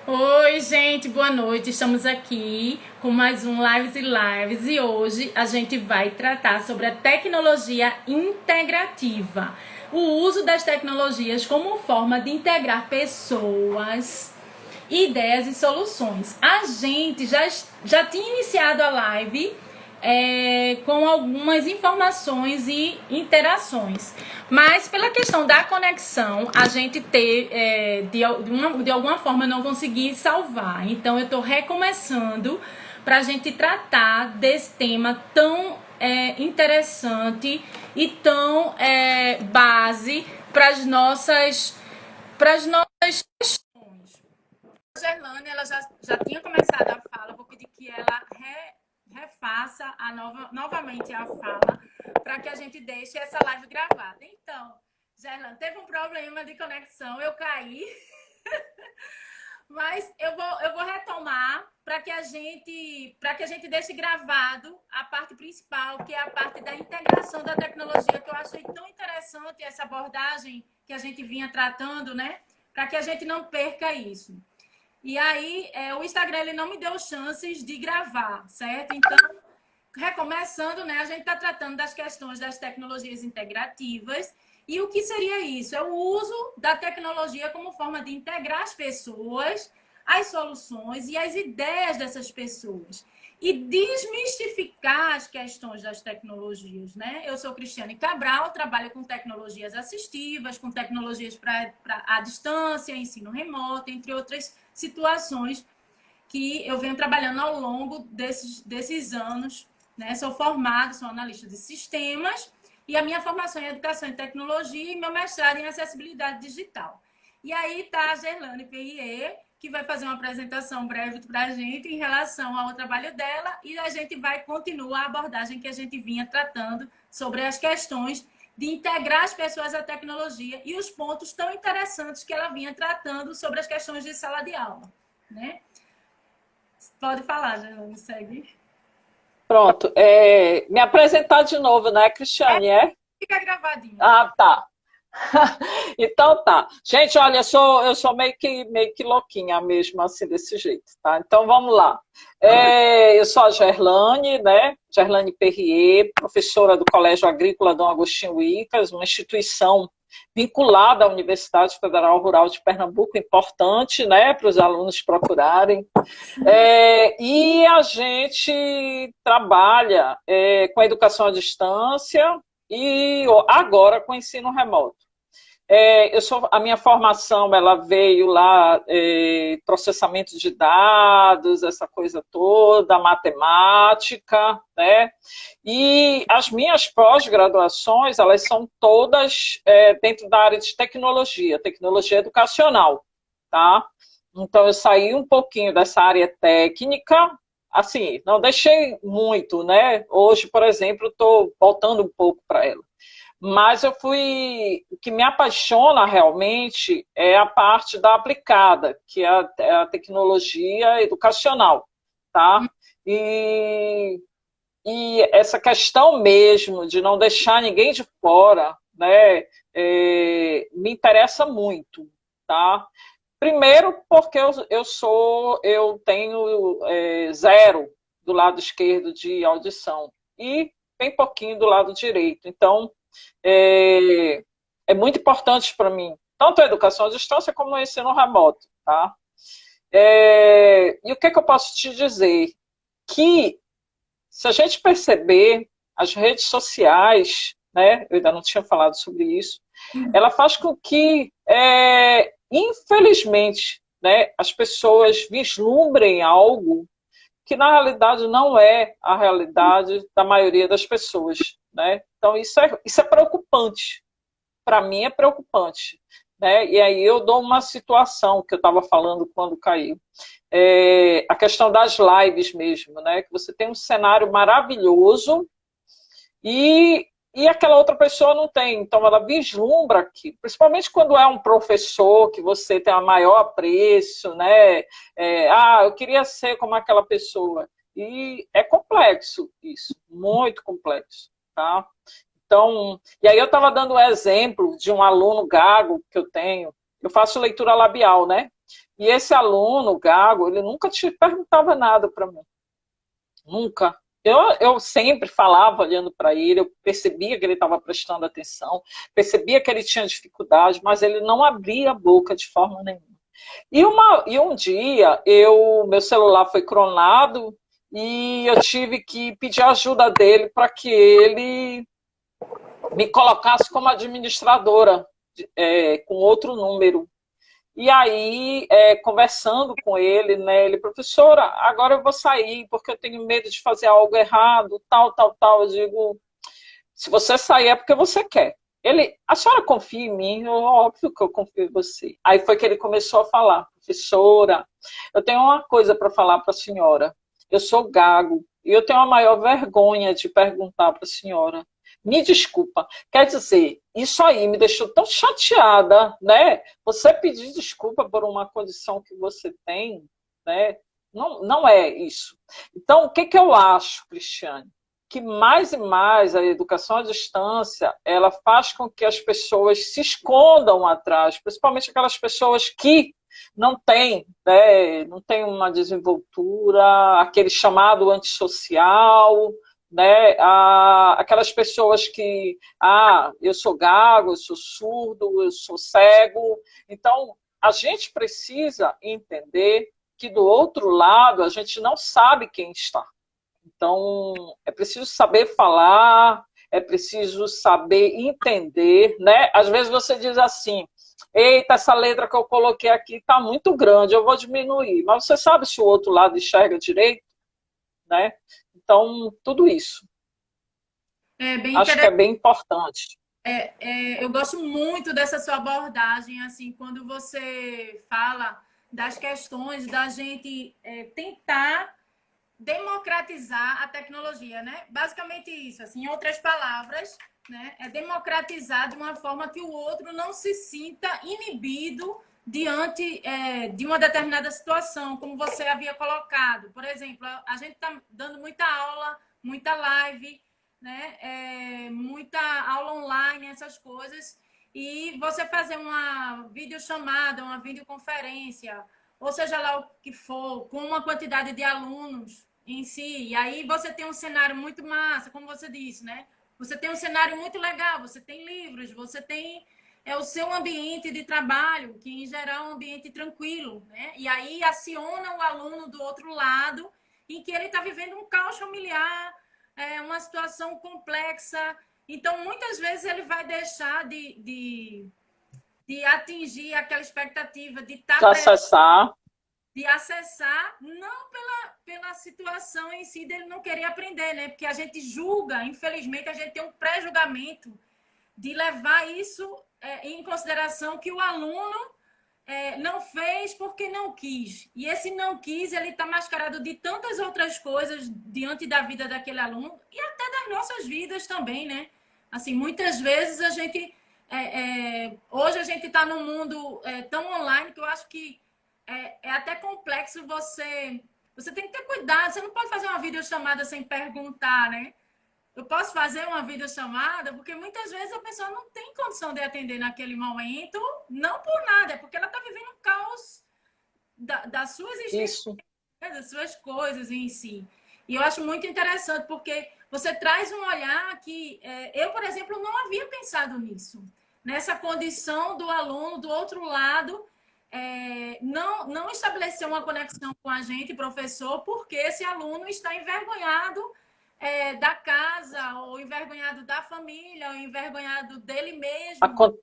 Oi, gente, boa noite. Estamos aqui com mais um Lives e Lives e hoje a gente vai tratar sobre a tecnologia integrativa. O uso das tecnologias como forma de integrar pessoas, ideias e soluções. A gente já tinha iniciado a live com algumas informações e interações. Mas pela questão da conexão, a gente de alguma forma não consegui salvar. Então eu estou recomeçando para a gente tratar desse tema tão interessante e tão base para as nossas questões. A Gerlane, ela já tinha começado a fala, vou pedir que ela refaça novamente a fala para que a gente deixe essa live gravada. Então, Gerlane, teve um problema de conexão, eu caí, mas eu vou retomar para que a gente deixe gravado a parte principal, que é a parte da integração da tecnologia, que eu achei tão interessante essa abordagem que a gente vinha tratando, né? Para que a gente não perca isso. E aí, o Instagram ele não me deu chances de gravar, certo? Então, recomeçando, né? A gente está tratando das questões das tecnologias integrativas. E o que seria isso? É o uso da tecnologia como forma de integrar as pessoas, as soluções e as ideias dessas pessoas. E desmistificar as questões das tecnologias, né? Eu sou Cristiane Cabral, trabalho com tecnologias assistivas, com tecnologias para a distância, ensino remoto, entre outras situações que eu venho trabalhando ao longo desses anos, né? Sou formada, sou analista de sistemas e a minha formação em educação e tecnologia e meu mestrado em acessibilidade digital. E aí está a Gerlane Perrier, que vai fazer uma apresentação breve para a gente em relação ao trabalho dela e a gente vai continuar a abordagem que a gente vinha tratando sobre as questões de integrar as pessoas à tecnologia e os pontos tão interessantes que ela vinha tratando sobre as questões de sala de aula, né? Pode falar, Gerlane, segue. Pronto. Me apresentar de novo, né, Cristiane? É? Fica gravadinho. Ah, tá. Então tá. Gente, olha, eu sou meio que louquinha mesmo, assim, desse jeito, tá? Então vamos lá. Eu sou a Gerlane, né? Gerlane Perrier, professora do Colégio Agrícola Dom Agostinho Icas, uma instituição vinculada à Universidade Federal Rural de Pernambuco, importante, né, para os alunos procurarem. E a gente trabalha com a educação à distância e agora com o ensino remoto. A minha formação ela veio lá, processamento de dados, essa coisa toda, matemática, né? E as minhas pós-graduações, elas são todas dentro da área de tecnologia, tecnologia educacional, tá? Então eu saí um pouquinho dessa área técnica, assim, não deixei muito, né? Hoje, por exemplo, estou voltando um pouco para ela. Mas o que me apaixona realmente é a parte da aplicada, que é a tecnologia educacional, tá? E, e essa questão mesmo de não deixar ninguém de fora, né, me interessa muito, tá? Primeiro porque eu tenho zero do lado esquerdo de audição e bem pouquinho do lado direito. Então, é, é muito importante para mim, tanto a educação à distância como o ensino remoto, tá? E o que eu posso te dizer? Que se a gente perceber as redes sociais, né, eu ainda não tinha falado sobre isso, ela faz com que, infelizmente, né, as pessoas vislumbrem algo que na realidade não é a realidade da maioria das pessoas, né? Então isso é preocupante. Para mim é preocupante, né? E aí eu dou uma situação que eu estava falando quando caiu. A questão das lives mesmo, né? Que você tem um cenário maravilhoso e aquela outra pessoa não tem. Então, ela vislumbra aqui, principalmente quando é um professor que você tem a maior apreço, né? Eu queria ser como aquela pessoa. E é complexo isso, muito complexo, tá? Então, e aí eu estava dando um exemplo de um aluno gago que eu tenho. Eu faço leitura labial, né? E esse aluno, o Gago, ele nunca te perguntava nada para mim. Nunca. Eu sempre falava olhando para ele, eu percebia que ele estava prestando atenção, percebia que ele tinha dificuldade, mas ele não abria a boca de forma nenhuma. E um dia, meu celular foi clonado e eu tive que pedir ajuda dele para que ele me colocasse como administradora, com outro número. E aí, conversando com ele, né, ele, professora, agora eu vou sair porque eu tenho medo de fazer algo errado, tal, tal, tal. Eu digo, se você sair é porque você quer. Ele, a senhora confia em mim? Óbvio que eu confio em você. Aí foi que ele começou a falar, professora, eu tenho uma coisa para falar para a senhora. Eu sou gago e eu tenho a maior vergonha de perguntar para a senhora. Me desculpa. Quer dizer, isso aí me deixou tão chateada, né? Você pedir desculpa por uma condição que você tem, né? Não, não é isso. Então, o que eu acho, Cristiane? Que mais e mais a educação à distância, ela faz com que as pessoas se escondam atrás, principalmente aquelas pessoas que não têm, né, não têm uma desenvoltura, aquele chamado antissocial, né, aquelas pessoas que, eu sou gago, eu sou surdo, eu sou cego. Então, a gente precisa entender que do outro lado a gente não sabe quem está. Então, é preciso saber falar, é preciso saber entender, né? Às vezes você diz assim, eita, essa letra que eu coloquei aqui está muito grande, eu vou diminuir. Mas você sabe se o outro lado enxerga direito, né? Então, tudo isso. Acho que é bem importante. Eu gosto muito dessa sua abordagem, assim, quando você fala das questões da gente tentar democratizar a tecnologia, né? Basicamente isso, assim, em outras palavras, né? É democratizar de uma forma que o outro não se sinta inibido diante de uma determinada situação, como você havia colocado. Por exemplo, a gente está dando muita aula, muita live, né? Muita aula online, essas coisas, e você fazer uma videochamada, uma videoconferência, ou seja lá o que for, com uma quantidade de alunos em si, e aí você tem um cenário muito massa, como você disse, né? Você tem um cenário muito legal, você tem livros, você tem o seu ambiente de trabalho, que em geral é um ambiente tranquilo, né? E aí aciona o aluno do outro lado, em que ele está vivendo um caos familiar, uma situação complexa. Então, muitas vezes ele vai deixar de atingir aquela expectativa de estar acessar. De acessar, não pela situação em si dele não querer aprender, né? Porque a gente julga, infelizmente, a gente tem um pré-julgamento de levar isso em consideração, que o aluno não fez porque não quis. E esse não quis, ele está mascarado de tantas outras coisas diante da vida daquele aluno e até das nossas vidas também, né? Assim, muitas vezes a gente... hoje a gente está num mundo tão online que eu acho que é até complexo você tem que ter cuidado, você não pode fazer uma videochamada sem perguntar, né? Eu posso fazer uma videochamada porque muitas vezes a pessoa não tem condição de atender naquele momento, não por nada, é porque ela está vivendo um caos da sua existência, das suas coisas em si. E eu acho muito interessante porque você traz um olhar que eu, por exemplo, não havia pensado nisso. Nessa condição do aluno do outro lado, não estabeleceu uma conexão com a gente, professor, porque esse aluno está envergonhado da casa, ou envergonhado da família, ou envergonhado dele mesmo.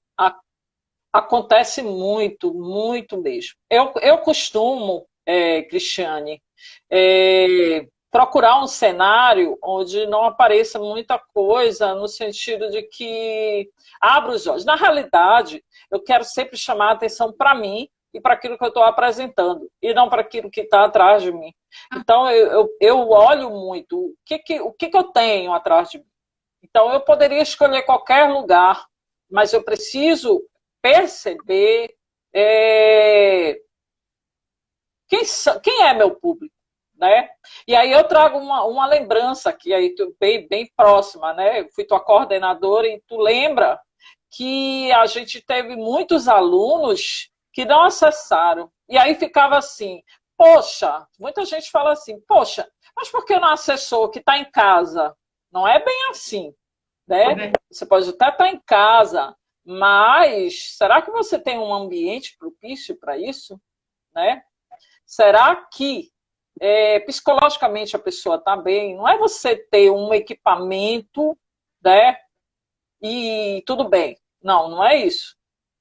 Acontece muito, muito mesmo. Eu costumo, Cristiane, procurar um cenário onde não apareça muita coisa, no sentido de que abra os olhos. Na realidade, eu quero sempre chamar a atenção para mim e para aquilo que eu estou apresentando, e não para aquilo que está atrás de mim. Então, eu olho muito o que eu tenho atrás de mim. Então, eu poderia escolher qualquer lugar, mas eu preciso perceber quem é meu público, né? E aí eu trago uma lembrança aqui, aí, bem próxima, né? Eu fui tua coordenadora e tu lembra que a gente teve muitos alunos que não acessaram. E aí ficava assim, poxa, muita gente fala assim, poxa, mas por que não acessou que está em casa? Não é bem assim, né? Você pode até estar em casa, mas será que você tem um ambiente propício para isso, né? Será que psicologicamente a pessoa está bem? Não é você ter um equipamento, né? E tudo bem. Não, não é isso.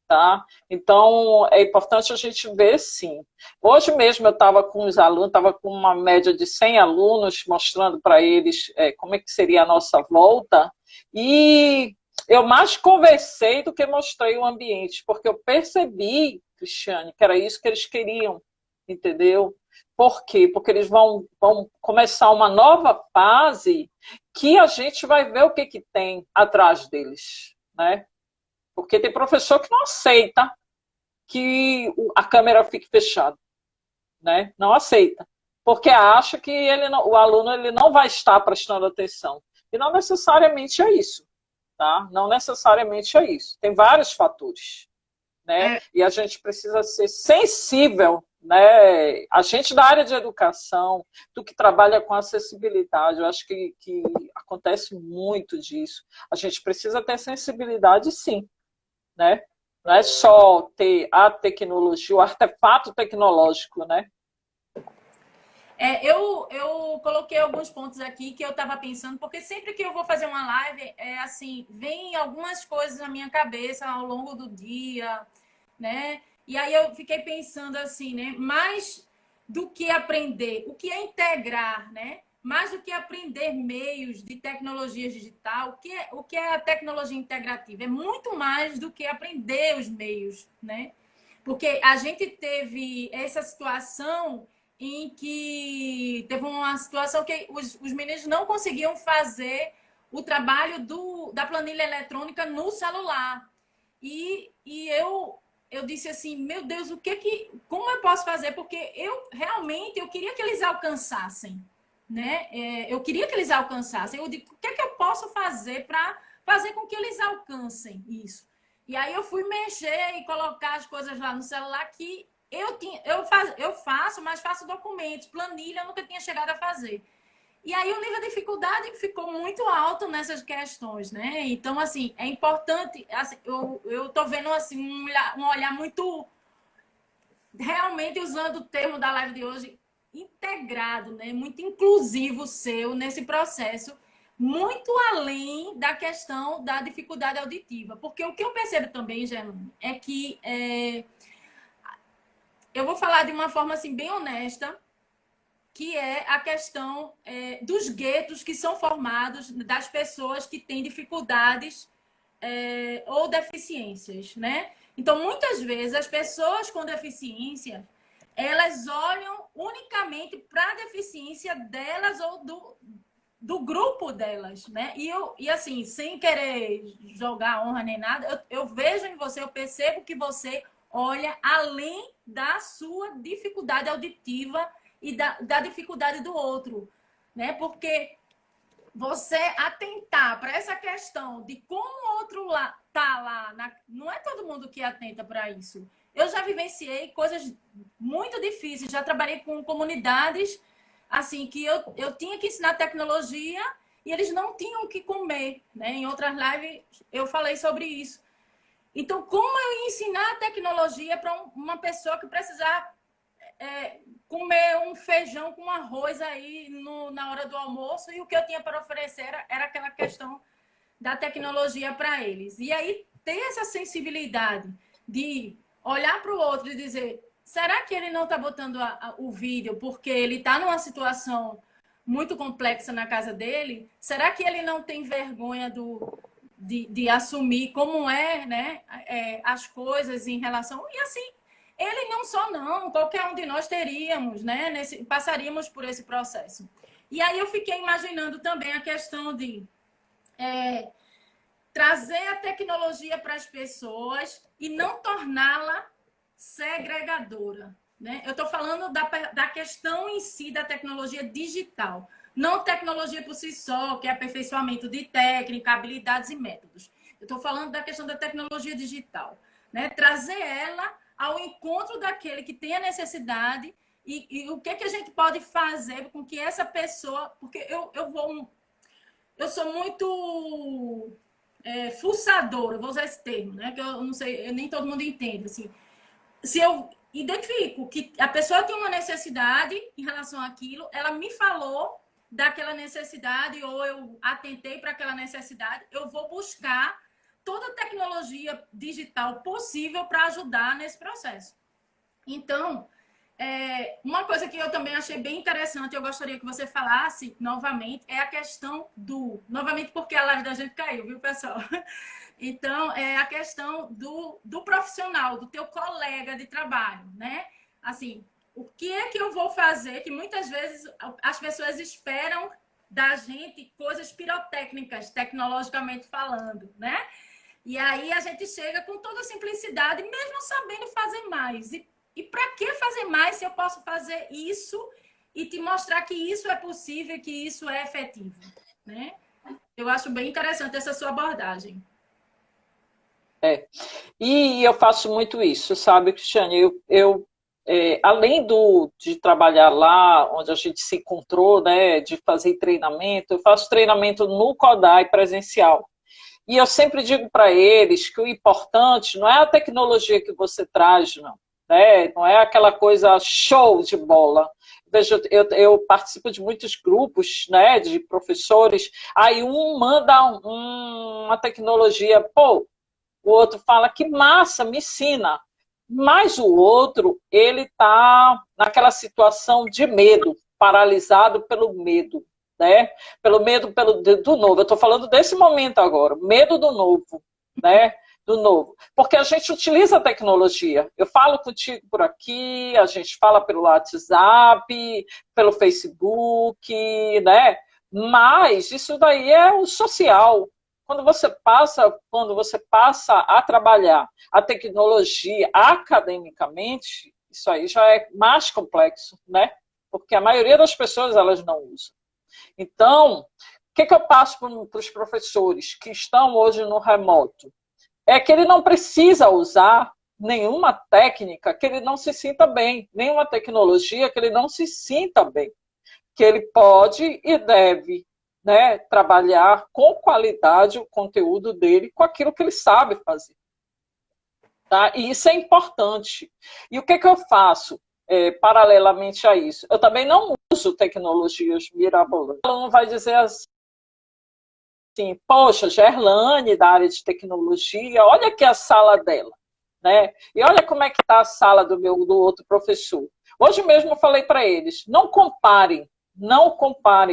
Tá? Então, é importante a gente ver, sim. Hoje mesmo eu estava com os alunos, estava com uma média de 100 alunos, mostrando para eles como é que seria a nossa volta, e eu mais conversei do que mostrei o ambiente, porque eu percebi, Cristiane, que era isso que eles queriam, entendeu? Por quê? Porque eles vão começar uma nova fase que a gente vai ver o que, que tem atrás deles, né? Porque tem professor que não aceita que a câmera fique fechada, né? Não aceita. Porque acha que o aluno ele não vai estar prestando atenção. E não necessariamente é isso, tá? Não necessariamente é isso. Tem vários fatores, né? E a gente precisa ser sensível, né? A gente da área de educação, tu que trabalha com acessibilidade, eu acho que acontece muito disso. A gente precisa ter sensibilidade, sim, né? Não é só ter a tecnologia, o artefato tecnológico, né? Eu coloquei alguns pontos aqui que eu estava pensando, porque sempre que eu vou fazer uma live, assim, vem algumas coisas na minha cabeça ao longo do dia, né? E aí eu fiquei pensando assim, né? Mais do que aprender, o que é integrar, né? Mais do que aprender meios de tecnologia digital, o que é a tecnologia integrativa? É muito mais do que aprender os meios, né? Porque a gente teve essa situação em que teve uma situação que os meninos não conseguiam fazer o trabalho da planilha eletrônica no celular. E eu disse assim, meu Deus, como eu posso fazer? Porque eu queria que eles alcançassem, né? Eu queria que eles alcançassem. Eu digo, o que é que eu posso fazer para fazer com que eles alcancem isso? E aí eu fui mexer e colocar as coisas lá no celular que eu faço, mas faço documentos, planilha, eu nunca tinha chegado a fazer. E aí o nível de dificuldade ficou muito alto nessas questões, né? Então, assim, é importante, assim, eu tô vendo assim um olhar muito, realmente usando o termo da live de hoje, integrado, né? Muito inclusivo seu nesse processo, muito além da questão da dificuldade auditiva. Porque o que eu percebo também, Germano, é que eu vou falar de uma forma assim bem honesta, que é a questão dos guetos que são formados das pessoas que têm dificuldades ou deficiências, né? Então, muitas vezes, as pessoas com deficiência, elas olham unicamente para a deficiência delas ou do grupo delas, né? E assim, sem querer jogar honra nem nada, eu vejo em você, eu percebo que você olha além da sua dificuldade auditiva e da dificuldade do outro, né? Porque você atentar para essa questão de como o outro tá lá, não é todo mundo que atenta para isso. Eu já vivenciei coisas muito difíceis, já trabalhei com comunidades assim que eu tinha que ensinar tecnologia e eles não tinham o que comer, né? Em outras lives eu falei sobre isso. Então, como eu ia ensinar a tecnologia para uma pessoa que precisar comer um feijão com arroz aí na hora do almoço, e o que eu tinha para oferecer era aquela questão da tecnologia para eles. E aí, ter essa sensibilidade de olhar para o outro e dizer, será que ele não está botando o vídeo porque ele está numa situação muito complexa na casa dele? Será que ele não tem vergonha de assumir como né, as coisas em relação... E assim, ele não só não, qualquer um de nós teríamos, né? Passaríamos por esse processo. E aí eu fiquei imaginando também a questão de trazer a tecnologia para as pessoas e não torná-la segregadora, né? Eu estou falando da questão em si da tecnologia digital, não tecnologia por si só, que é aperfeiçoamento de técnica, habilidades e métodos. Eu estou falando da questão da tecnologia digital, né? Trazer ela ao encontro daquele que tem a necessidade e o que é que a gente pode fazer com que essa pessoa... Porque eu sou muito fuçadora, vou usar esse termo, né? Que eu não sei, nem todo mundo entende. Assim, se eu identifico que a pessoa tem uma necessidade em relação àquilo, ela me falou daquela necessidade ou eu atentei para aquela necessidade, eu vou buscar toda a tecnologia digital possível para ajudar nesse processo. Então, uma coisa que eu também achei bem interessante, eu gostaria que você falasse novamente, é a questão do... Novamente, porque a live da gente caiu, viu, pessoal? Então, é a questão do profissional, do teu colega de trabalho, né? Assim, o que é que eu vou fazer? Que muitas vezes as pessoas esperam da gente coisas pirotécnicas, tecnologicamente falando, né? E aí a gente chega com toda a simplicidade, mesmo sabendo fazer mais. E para que fazer mais se eu posso fazer isso e te mostrar que isso é possível, que isso é efetivo, né? Eu acho bem interessante essa sua abordagem. E eu faço muito isso, sabe, Cristiane? Além de trabalhar lá, onde a gente se encontrou, né, de fazer treinamento, eu faço treinamento no Kodai presencial. E eu sempre digo para eles que o importante não é a tecnologia que você traz, não. Né? Não é aquela coisa show de bola. Veja, eu participo de muitos grupos, né, de professores, aí um manda uma tecnologia, pô, o outro fala que massa, me ensina. Mas o outro, ele está naquela situação de medo, paralisado pelo medo, né? Pelo medo do novo. Eu estou falando desse momento agora, medo do novo, né? Do novo. Porque a gente utiliza a tecnologia. Eu falo contigo por aqui, a gente fala pelo WhatsApp, pelo Facebook, né? Mas isso daí é o social. Quando você passa a trabalhar a tecnologia academicamente, isso aí já é mais complexo, né? Porque a maioria das pessoas elas não usam. Então, o que eu passo para os professores que estão hoje no remoto? É que ele não precisa usar nenhuma técnica que ele não se sinta bem, nenhuma tecnologia que ele não se sinta bem, que ele pode e deve, né, trabalhar com qualidade o conteúdo dele com aquilo que ele sabe fazer. Tá? E isso é importante. E o que eu faço paralelamente a isso? Eu também não uso tecnologias mirabolantes. Ela não vai dizer assim, poxa, Gerlane, da área de tecnologia, olha aqui a sala dela. Né? E olha como é que está a sala do outro professor. Hoje mesmo eu falei para eles, não comparem,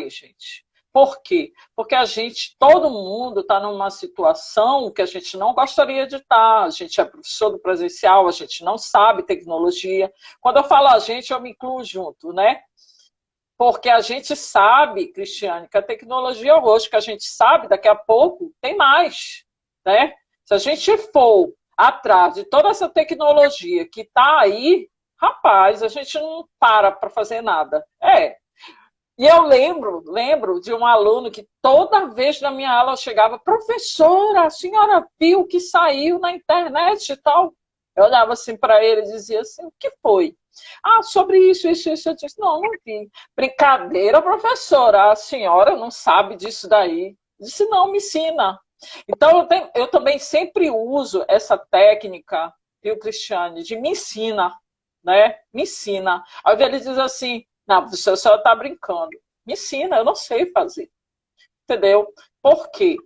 gente. Por quê? Porque todo mundo está numa situação que a gente não gostaria de estar. A gente é professor do presencial, a gente não sabe tecnologia. Quando eu falo a gente, eu me incluo junto, né? Porque a gente sabe, Cristiane, que a tecnologia hoje, que a gente sabe, daqui a pouco, tem mais, né? Se a gente for atrás de toda essa tecnologia que está aí, rapaz, a gente não para fazer nada. E eu lembro de um aluno que toda vez na minha aula chegava, professora, a senhora viu que saiu na internet e tal? Eu olhava assim para ele e dizia assim, o que foi? Ah, sobre isso. Eu disse, não vi. Brincadeira, professora, a senhora não sabe disso daí. Eu disse, não, me ensina. Então, eu também sempre uso essa técnica, viu, Cristiane, de me ensina, né? Me ensina. Ao invés de dizer assim, não, você só está brincando. Me ensina, eu não sei fazer. Entendeu? Por quê?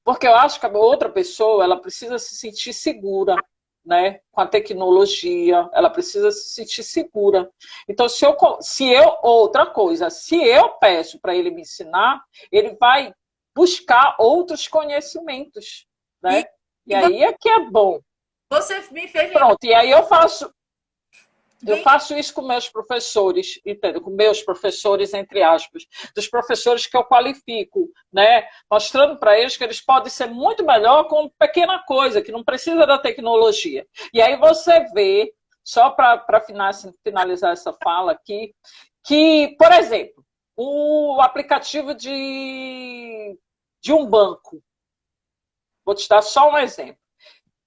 Porque eu acho que a outra pessoa ela precisa se sentir segura, né? Com a tecnologia, ela precisa se sentir segura. Então, outra coisa, se eu peço para ele me ensinar, ele vai buscar outros conhecimentos, né? E aí é que é bom. Você me fez... Pronto, e aí eu faço isso com meus professores, entendeu? Com meus professores, entre aspas, dos professores que eu qualifico, né? Mostrando para eles que eles podem ser muito melhor com pequena coisa, que não precisa da tecnologia. E aí você vê, só para finalizar essa fala aqui, que, por exemplo, o aplicativo de um banco, vou te dar só um exemplo.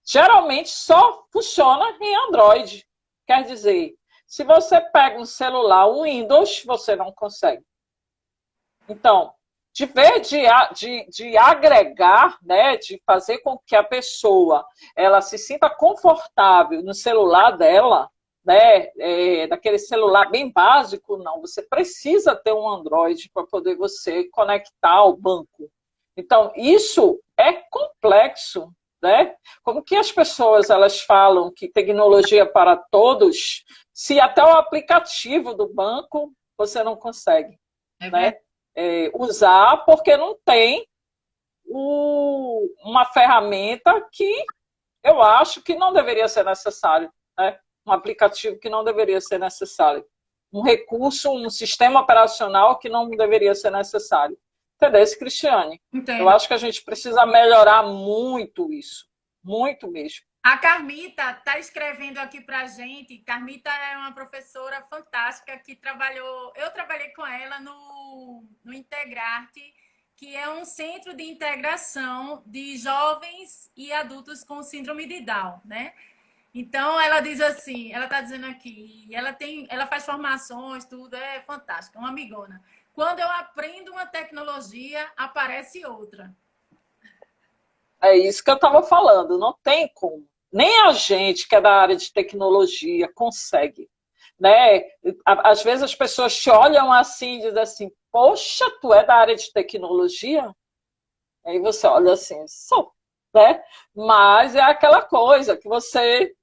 geralmente só funciona em Android. Quer dizer, se você pega um celular Windows, você não consegue. Então, de ver de agregar, né, de fazer com que a pessoa ela se sinta confortável no celular dela, né, daquele celular bem básico, não. Você precisa ter um Android para poder você conectar ao banco. Então, isso é complexo, né? Como que as pessoas elas falam que tecnologia para todos, se até o aplicativo do banco você não consegue, É verdade. né? Usar porque não tem uma ferramenta que eu acho que não deveria ser necessário, né? Um aplicativo que não deveria ser necessário, um recurso, um sistema operacional que não deveria ser necessário. Entendeu, Cristiane? Eu Entendo. acho que a gente precisa melhorar muito isso, muito mesmo. A Carmita está escrevendo aqui para a gente. Carmita é uma professora fantástica que trabalhou. Eu trabalhei com ela no Integrarte, que é um centro de integração de jovens e adultos com síndrome de Down, né? Então ela diz assim, ela está dizendo aqui, ela faz formações, tudo é fantástico, é uma amigona. Quando eu aprendo uma tecnologia, aparece outra. É isso que eu estava falando, não tem como. Nem a gente que é da área de tecnologia consegue, né? Às vezes as pessoas te olham assim e dizem assim, poxa, tu é da área de tecnologia? Aí você olha assim, sou, né? Mas é aquela coisa que você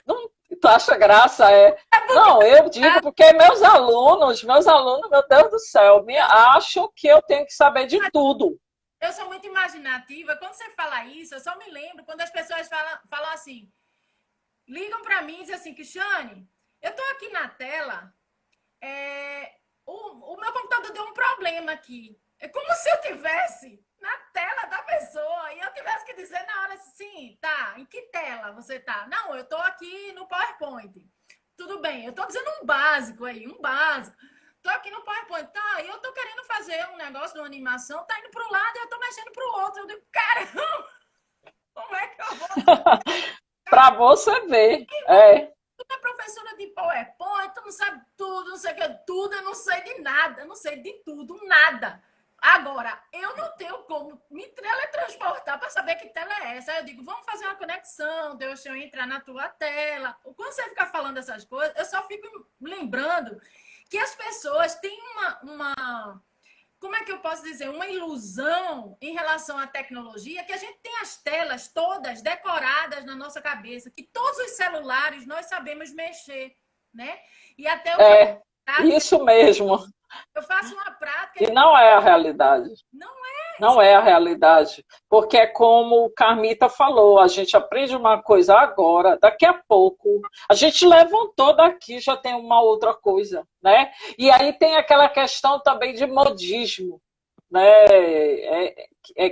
não tu acha graça, é. Não, eu digo porque meus alunos, meu Deus do céu, me acham que eu tenho que saber de tudo. Eu sou muito imaginativa. Quando você fala isso, eu só me lembro quando as pessoas falam assim, ligam para mim e dizem assim, Cristiane, eu estou aqui na tela, o meu computador deu um problema aqui. É como se eu tivesse na tela da pessoa e eu tivesse que dizer na hora assim, tá, em que tela você tá? Não, eu estou aqui no PowerPoint. Tudo bem, eu estou dizendo um básico aí, um básico. Tô aqui no PowerPoint, tá, eu tô querendo fazer um negócio de uma animação, tá indo pro lado e eu tô mexendo pro outro. Eu digo, caramba, como é que eu vou? Para você ver. É. Tu é professora de PowerPoint, tu não sabe tudo, não sei o que, tudo, eu não sei de nada, eu não sei de tudo, nada. Agora, eu não tenho como me teletransportar para saber que tela é essa. Aí eu digo, vamos fazer uma conexão, deixa eu entrar na tua tela. Quando você fica falando essas coisas, eu só fico lembrando que as pessoas têm como é que eu posso dizer, uma ilusão em relação à tecnologia, que a gente tem as telas todas decoradas na nossa cabeça, que todos os celulares nós sabemos mexer, né? E até Isso mesmo. eu faço uma prática E não é a realidade. não é isso. Não é a realidade, porque é como o Carmita falou, a gente aprende uma coisa agora, daqui a pouco, a gente levantou daqui, já tem uma outra coisa, né? E aí tem aquela questão também de modismo, né,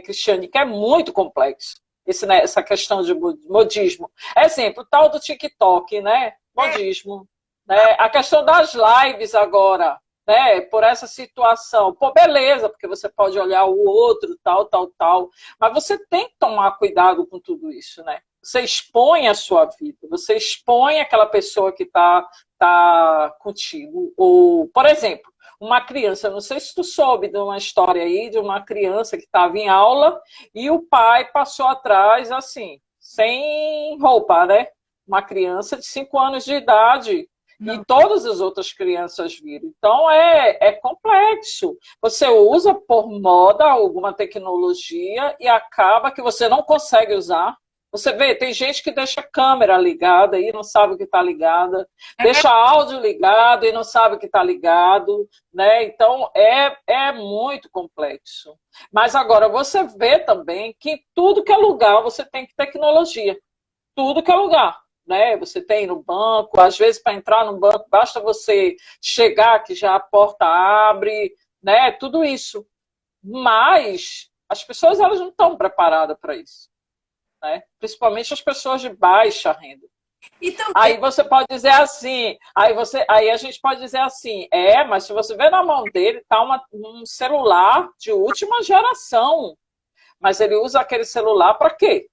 Cristiane, que é muito complexo, né, essa questão de modismo. Exemplo, o tal do TikTok, né? Modismo. Né? A questão das lives agora, né, por essa situação. Pô, beleza, porque você pode olhar o outro, tal, tal, tal, mas você tem que tomar cuidado com tudo isso, né? Você expõe a sua vida, você expõe aquela pessoa que tá contigo. Ou, por exemplo, uma criança, não sei se tu soube de uma história aí de uma criança que estava em aula e o pai passou atrás, assim, sem roupa, né? Uma criança de 5 anos de idade, Não. e todas as outras crianças viram. Então, é complexo. Você usa por moda alguma tecnologia e acaba que você não consegue usar. Você vê, tem gente que deixa a câmera ligada e não sabe o que está ligada, deixa áudio ligado e não sabe o que está ligado, né? Então, é muito complexo. Mas agora, você vê também que tudo que é lugar você tem tecnologia. Tudo que é lugar. Né? Você tem no banco, às vezes para entrar no banco basta você chegar que já a porta abre, né? Tudo isso. Mas as pessoas elas não estão preparadas para isso, né? Principalmente as pessoas de baixa renda. E também, Aí você pode dizer assim, aí a gente pode dizer assim, mas se você vê na mão dele tá um celular de última geração, mas ele usa aquele celular para quê,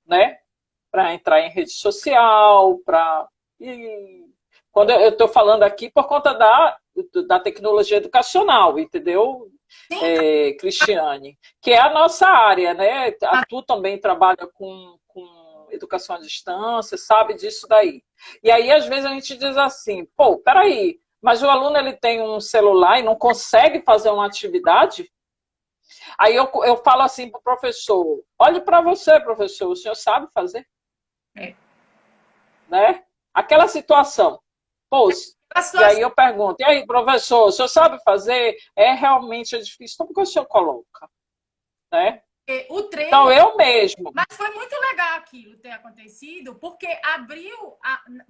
né? para entrar em rede social, quando eu estou falando aqui por conta da tecnologia educacional, entendeu, Cristiane? Que é a nossa área, né? Tu também trabalha com educação à distância, sabe disso daí. E aí, às vezes, a gente diz assim, pô, peraí, mas o aluno ele tem um celular e não consegue fazer uma atividade? Aí eu falo assim para o professor, olhe para você, professor, o senhor sabe fazer? Né? Aquela situação. Pô, e aí eu pergunto, e aí, professor, o senhor sabe fazer? Realmente difícil. Então, por que o senhor coloca? Né? O treino, então, eu mesmo. Mas foi muito legal aquilo ter acontecido, porque abriu,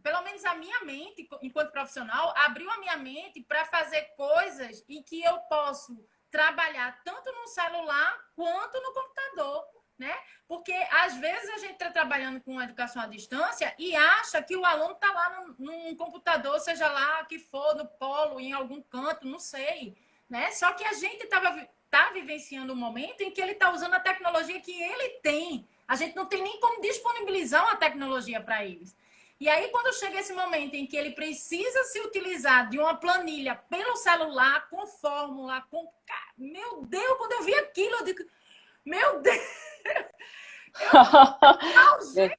pelo menos a minha mente, enquanto profissional, abriu a minha mente para fazer coisas em que eu posso trabalhar tanto no celular quanto no computador, né? Porque às vezes a gente está trabalhando com educação à distância e acha que o aluno está lá num computador, seja lá que for, no polo, em algum canto, não sei, né? Só que a gente está vivenciando um momento em que ele está usando a tecnologia que ele tem. A gente não tem nem como disponibilizar uma tecnologia para eles. E aí, quando chega esse momento em que ele precisa se utilizar de uma planilha pelo celular, com fórmula, com... Meu Deus, quando eu vi aquilo, eu digo... Meu Deus!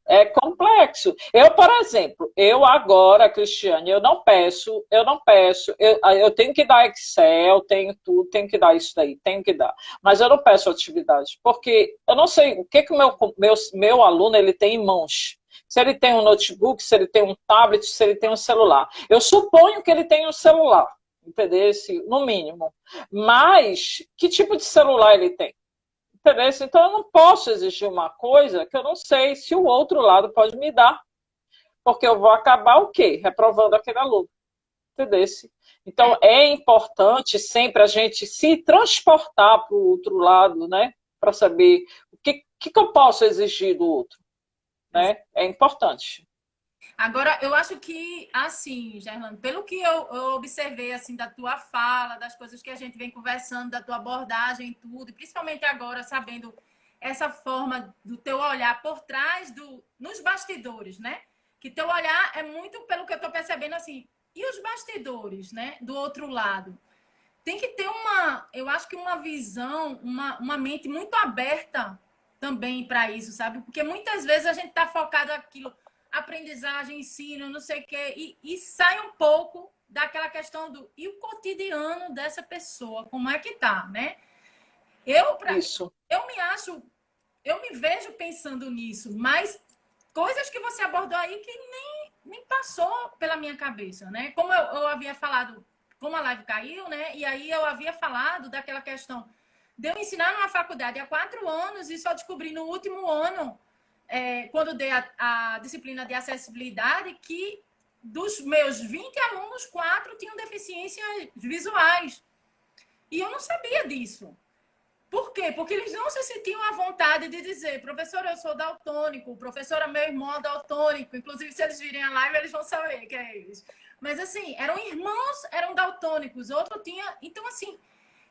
É complexo. Eu, por exemplo, eu agora, Cristiane, eu não peço, eu tenho que dar Excel, tenho tudo, tenho que dar isso daí, tenho que dar. Mas eu não peço atividade, porque eu não sei o que o meu aluno ele tem em mãos. Se ele tem um notebook, se ele tem um tablet, se ele tem um celular. Eu suponho que ele tem um celular, entendeu? No mínimo. Mas, que tipo de celular ele tem? Entendeu? Então, eu não posso exigir uma coisa que eu não sei se o outro lado pode me dar. Porque eu vou acabar o quê? Reprovando aquele aluno. Entendeu? Então, é importante sempre a gente se transportar para o outro lado, né? Para saber o que eu posso exigir do outro. Né? É importante. Agora, eu acho que, assim, Gerlando, pelo que eu observei, assim, da tua fala, das coisas que a gente vem conversando, da tua abordagem e tudo, e principalmente agora, sabendo essa forma do teu olhar por trás nos bastidores, né? Que teu olhar é muito, pelo que eu tô percebendo, assim, e os bastidores, né? Do outro lado. Tem que ter eu acho que uma visão, uma mente muito aberta também para isso, sabe? Porque muitas vezes a gente tá focado naquilo, aprendizagem, ensino, não sei o quê, e sai um pouco daquela questão e o cotidiano dessa pessoa, como é que tá, né? Eu me vejo pensando nisso, mas coisas que você abordou aí que nem passou pela minha cabeça, né? Como eu havia falado, como a live caiu, né? E aí eu havia falado daquela questão de eu ensinar numa faculdade há 4 anos e só descobri no último ano, quando dei a disciplina de acessibilidade, que dos meus 20 alunos, 4 tinham deficiências visuais. E eu não sabia disso. Por quê? Porque eles não se sentiam à vontade de dizer, professora, eu sou daltônico, professora, meu irmão é daltônico. Inclusive, se eles virem a live, eles vão saber que é eles. Mas, assim, eram irmãos, eram daltônicos. Outro tinha... Então, assim,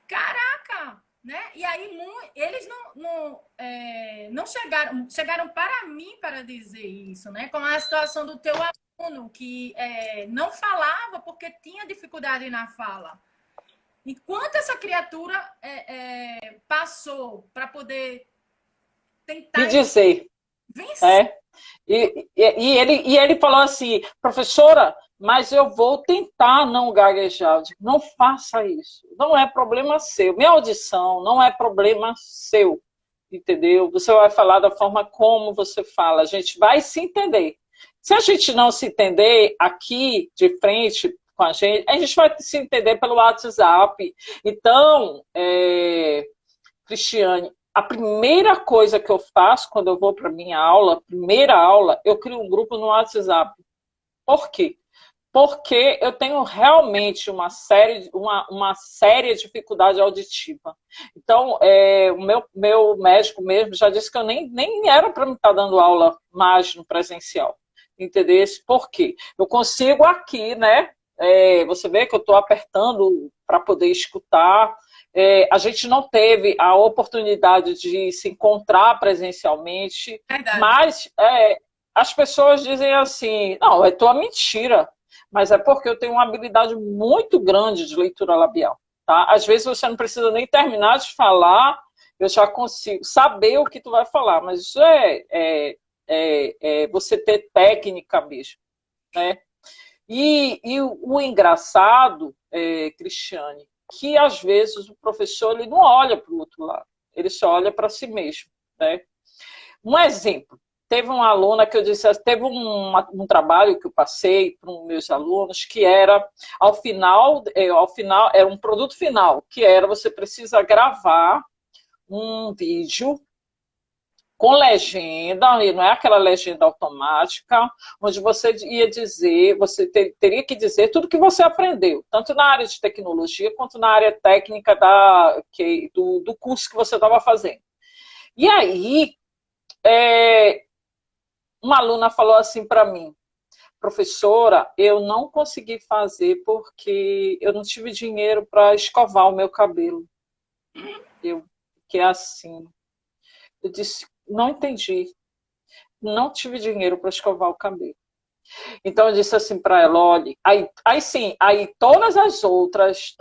caraca! Né? E aí, eles não chegaram para mim para dizer isso, né? Como a situação do teu aluno, que não falava porque tinha dificuldade na fala. Enquanto essa criatura passou para poder tentar... Me dizer. Vencer. E ele falou assim, professora, mas eu vou tentar não gaguejar. Eu digo, não faça isso. Não é problema seu. Minha audição não é problema seu. Entendeu? Você vai falar da forma como você fala. A gente vai se entender. Se a gente não se entender aqui de frente com a gente vai se entender pelo WhatsApp. Então, Cristiane, a primeira coisa que eu faço quando eu vou para minha aula, primeira aula, eu crio um grupo no WhatsApp. Por quê? Porque eu tenho realmente uma séria dificuldade auditiva. Então, o meu médico mesmo já disse que eu nem era para me estar dando aula mais no presencial. Entendeu? Por quê? Eu consigo aqui, né? Você vê que eu estou apertando para poder escutar. A gente não teve a oportunidade de se encontrar presencialmente, Verdade. mas as pessoas dizem assim, não, é tua mentira, mas é porque eu tenho uma habilidade muito grande de leitura labial, tá? Às vezes você não precisa nem terminar de falar, eu já consigo saber o que tu vai falar, mas isso é você ter técnica mesmo, né? E o engraçado, Cristiane, que às vezes o professor ele não olha para o outro lado, ele só olha para si mesmo, né? Um exemplo, teve uma aluna que eu disse, teve um trabalho que eu passei para os meus alunos, que era, ao final, era um produto final, que era, você precisa gravar um vídeo com legenda, e não é aquela legenda automática, onde você ia dizer, você teria que dizer tudo que você aprendeu, tanto na área de tecnologia, quanto na área técnica do curso que você estava fazendo. E aí, uma aluna falou assim para mim, professora, eu não consegui fazer porque eu não tive dinheiro para escovar o meu cabelo. Eu fiquei assim. Eu disse, não entendi. Não tive dinheiro para escovar o cabelo. Então eu disse assim para ela, olha, aí sim, aí todas as outras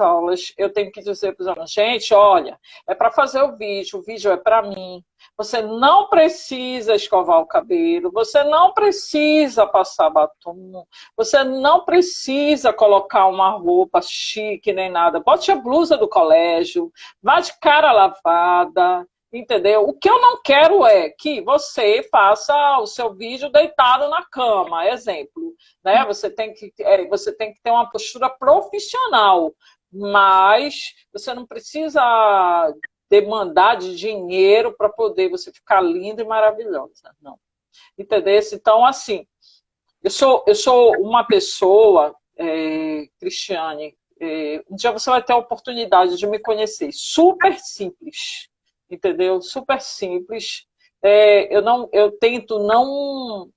aulas, eu tenho que dizer para os alunos, gente, olha, é para fazer o vídeo é para mim. Você não precisa escovar o cabelo, você não precisa passar batom, você não precisa colocar uma roupa chique nem nada. Bote a blusa do colégio, vá de cara lavada, entendeu? O que eu não quero é que você faça o seu vídeo deitado na cama, exemplo, né? Você tem que ter uma postura profissional, mas você não precisa demandar de dinheiro para poder você ficar linda e maravilhosa, não. Entendeu? Então, assim, eu sou uma pessoa, Cristiane, um dia você vai ter a oportunidade de me conhecer, super simples, entendeu? Super simples. Eu tento não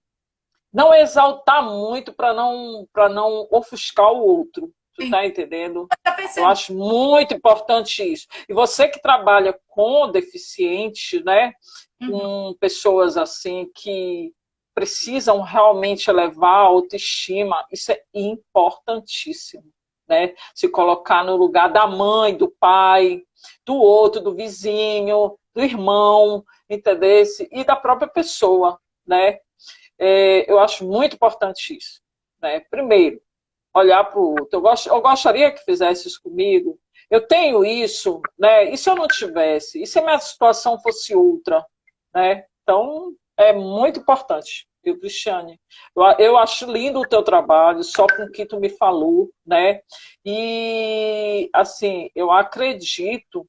exaltar muito para não ofuscar o outro. Tu tá entendendo? Eu acho muito importante isso. E você que trabalha com deficiente, né? Com pessoas assim que precisam realmente elevar a autoestima, isso é importantíssimo, né? Se colocar no lugar da mãe, do pai, do outro, do vizinho, do irmão, entendeu? E da própria pessoa, né? Eu acho muito importante isso, né? Primeiro, olhar para o outro. Eu gostaria que fizesse isso comigo. Eu tenho isso, né? E se eu não tivesse? E se a minha situação fosse outra, né? Então, é muito importante, viu, Cristiane? Eu acho lindo o teu trabalho, só com o que tu me falou, né? E, assim, eu acredito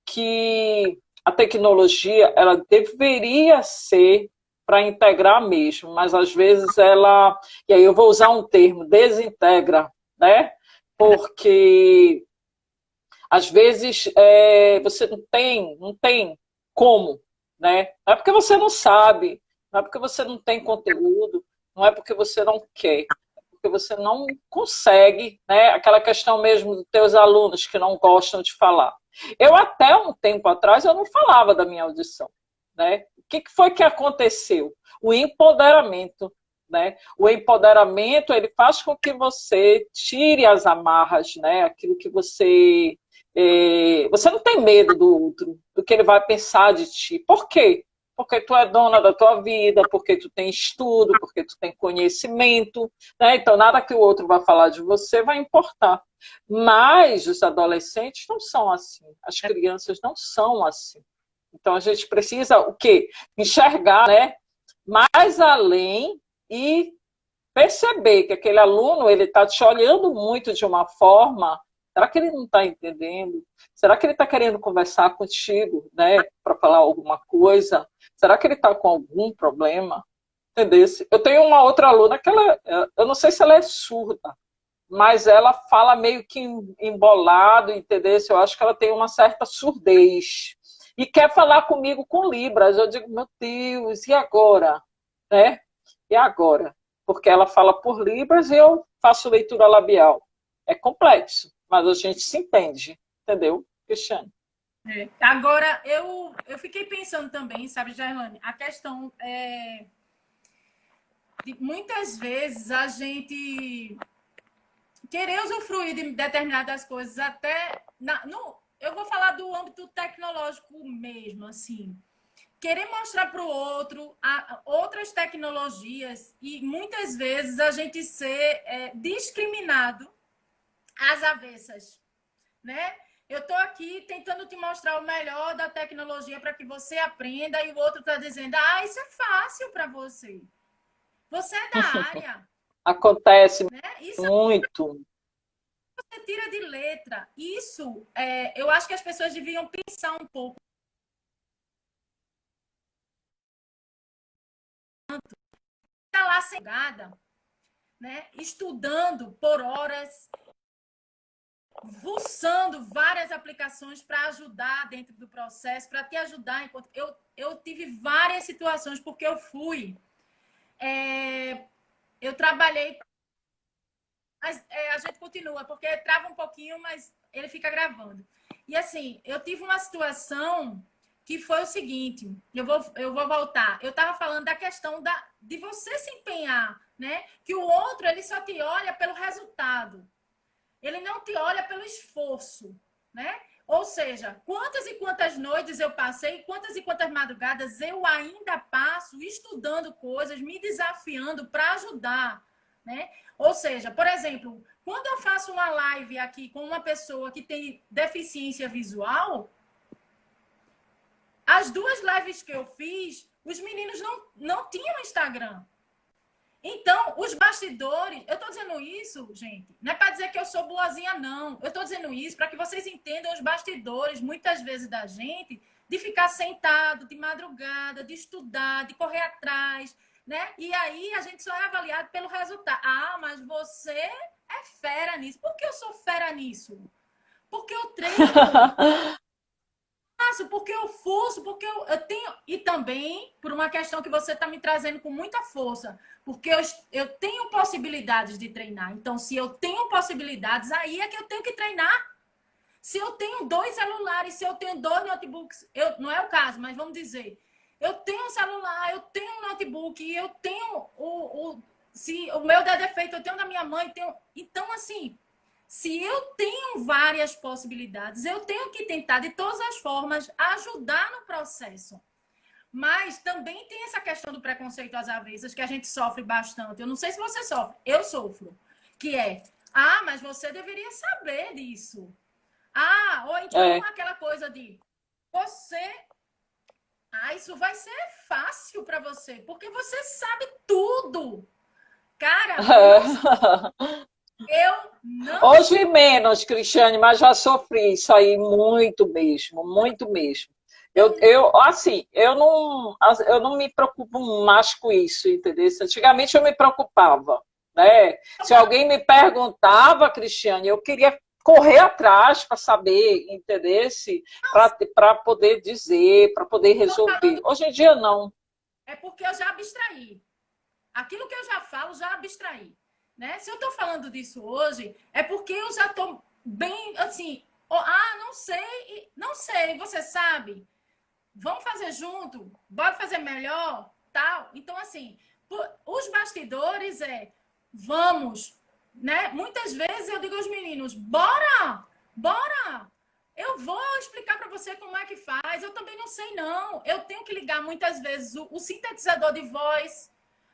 que a tecnologia, ela deveria ser para integrar mesmo, mas às vezes ela, e aí eu vou usar um termo, desintegra, né? Porque às vezes você não tem como, né? Não é porque você não sabe, não é porque você não tem conteúdo, não é porque você não quer, é porque você não consegue, né? Aquela questão mesmo dos teus alunos que não gostam de falar. Eu até um tempo atrás eu não falava da minha audição, né? O que foi que aconteceu? O empoderamento, né? O empoderamento ele faz com que você tire as amarras, né? Aquilo que você não tem medo do outro, do que ele vai pensar de ti. Por quê? Porque tu é dona da tua vida, porque tu tem estudo, porque tu tem conhecimento, né? Então nada que o outro vai falar de você vai importar. Mas os adolescentes não são assim, as crianças não são assim. Então a gente precisa o quê? Enxergar, né? Mais além e perceber que aquele aluno ele está te olhando muito de uma forma. Será que ele não está entendendo? Será que ele está querendo conversar contigo, né, para falar alguma coisa? Será que ele está com algum problema? Entendeu? Eu tenho uma outra aluna que eu não sei se ela é surda, mas ela fala meio que embolado, entendeu? Eu acho que ela tem uma certa surdez e quer falar comigo com Libras. Eu digo, meu Deus, e agora? Né? E agora? Porque ela fala por Libras e eu faço leitura labial. É complexo, mas a gente se entende, entendeu, Cristiane? Agora, eu fiquei pensando também, sabe, Jailane, a questão muitas vezes a gente querer usufruir de determinadas coisas, até eu vou falar do âmbito tecnológico mesmo, assim. Querer mostrar para o outro outras tecnologias e muitas vezes a gente ser discriminado às avessas, né? Eu estou aqui tentando te mostrar o melhor da tecnologia para que você aprenda e o outro está dizendo, isso é fácil para você. Você é da área. Acontece Né? Isso muito. você tira de letra. Isso, eu acho que as pessoas deviam pensar um pouco. Está lá cegada, né? Estudando por horas, fuçando várias aplicações para ajudar dentro do processo, para te ajudar. Enquanto eu tive várias situações, porque eu fui. Eu trabalhei. Mas a gente continua, porque trava um pouquinho, mas ele fica gravando. E assim, eu tive uma situação que foi o seguinte, eu vou voltar. Eu estava falando da questão de você se empenhar, né? Que o outro, ele só te olha pelo resultado. Ele não te olha pelo esforço, né? Ou seja, quantas e quantas noites eu passei, quantas e quantas madrugadas eu ainda passo estudando coisas, me desafiando para ajudar, né? Ou seja, por exemplo, quando eu faço uma live aqui com uma pessoa que tem deficiência visual, as 2 lives que eu fiz, os meninos não tinham Instagram. Então, os bastidores, eu estou dizendo isso, gente, não é para dizer que eu sou boazinha, não. Eu estou dizendo isso para que vocês entendam os bastidores, muitas vezes, da gente, de ficar sentado, de madrugada, de estudar, de correr atrás, né? E aí a gente só é avaliado pelo resultado. Mas você é fera nisso. Por que eu sou fera nisso? Porque eu treino. Porque eu fuço, porque eu tenho. E também por uma questão que você está me trazendo com muita força. Porque eu tenho possibilidades de treinar. Então, se eu tenho possibilidades, aí é que eu tenho que treinar. Se eu tenho 2 celulares, se eu tenho 2 notebooks, não é o caso, mas vamos dizer, eu tenho um celular, eu tenho um notebook, eu tenho se o meu der defeito, eu tenho da minha mãe, tenho. Então, assim. Se eu tenho várias possibilidades, eu tenho que tentar, de todas as formas, ajudar no processo. Mas também tem essa questão do preconceito às avessas, que a gente sofre bastante. Eu não sei se você sofre, eu sofro. Que é, mas você deveria saber disso. Ou então aquela coisa de, isso vai ser fácil para você, porque você sabe tudo. Cara, eu não. Hoje menos, Cristiane, mas já sofri isso aí muito mesmo, muito mesmo. Assim, eu não me preocupo mais com isso, entendeu? Antigamente eu me preocupava, né? Se alguém me perguntava, Cristiane, eu queria correr atrás para saber, entendeu? Para poder dizer, para poder resolver. Hoje em dia, não. É porque eu já abstraí. Aquilo que eu já falo, já abstraí. Né? Se eu estou falando disso hoje, é porque eu já estou bem, assim, não sei, não sei, você sabe? Vamos fazer junto? Bora fazer melhor? Tal. Então, assim, os bastidores vamos, né? Muitas vezes eu digo aos meninos, bora! Eu vou explicar para você como é que faz. Eu também não sei, não. Eu tenho que ligar muitas vezes o sintetizador de voz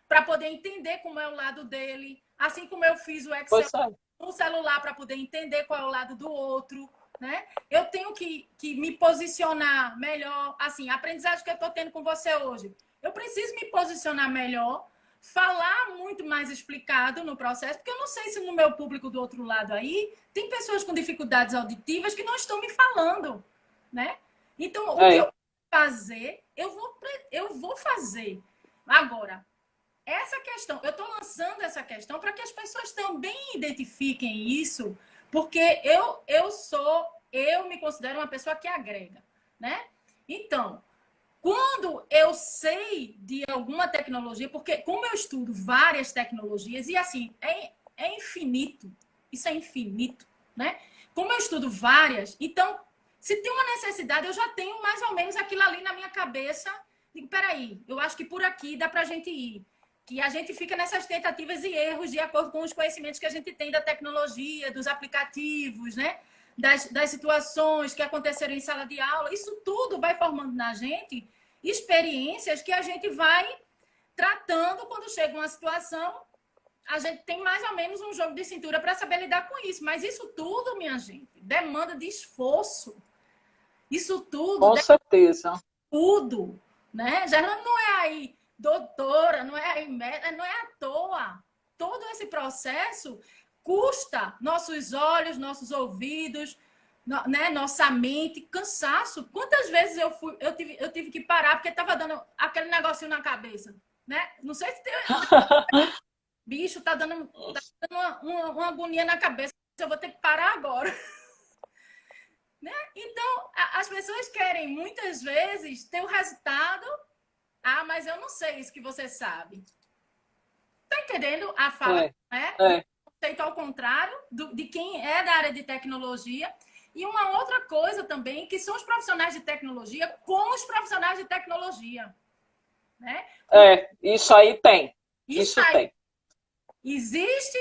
para poder entender como é o lado dele. Assim como eu fiz o Excel no celular para poder entender qual é o lado do outro. Né? Eu tenho que me posicionar melhor. Assim, a aprendizagem que eu estou tendo com você hoje. Eu preciso me posicionar melhor, falar muito mais explicado no processo, porque eu não sei se no meu público do outro lado aí tem pessoas com dificuldades auditivas que não estão me falando, né? Então, o que eu vou fazer, eu vou fazer. Agora, essa questão, eu estou lançando essa questão para que as pessoas também identifiquem isso, porque eu me considero uma pessoa que agrega, né? Então, quando eu sei de alguma tecnologia, porque como eu estudo várias tecnologias, e assim, é infinito, isso é infinito, né? Como eu estudo várias, então, se tem uma necessidade, eu já tenho mais ou menos aquilo ali na minha cabeça. Digo, peraí, eu acho que por aqui dá para a gente ir. que a gente fica nessas tentativas e erros de acordo com os conhecimentos que a gente tem da tecnologia, dos aplicativos, né? Das situações que aconteceram em sala de aula. Isso tudo vai formando na gente experiências que a gente vai tratando quando chega uma situação. A gente tem mais ou menos um jogo de cintura para saber lidar com isso. Mas isso tudo, minha gente, demanda de esforço. Isso tudo, Com certeza. tudo, né? Já não é aí doutora, não é aí médica, não é à toa. Todo esse processo custa nossos olhos, nossos ouvidos, né? Nossa mente, cansaço. Quantas vezes eu tive que parar porque estava dando aquele negocinho na cabeça, né? Não sei se tem... Bicho, tá dando uma agonia na cabeça. Eu vou ter que parar agora. Né? Então, as pessoas querem, muitas vezes, ter o resultado. Ah, mas eu não sei isso que você sabe. Tá entendendo a fala? Né? O conceito ao contrário de quem é da área de tecnologia. E uma outra coisa também, que são os profissionais de tecnologia com os profissionais de tecnologia. Né? Isso aí tem. Isso aí tem. Existe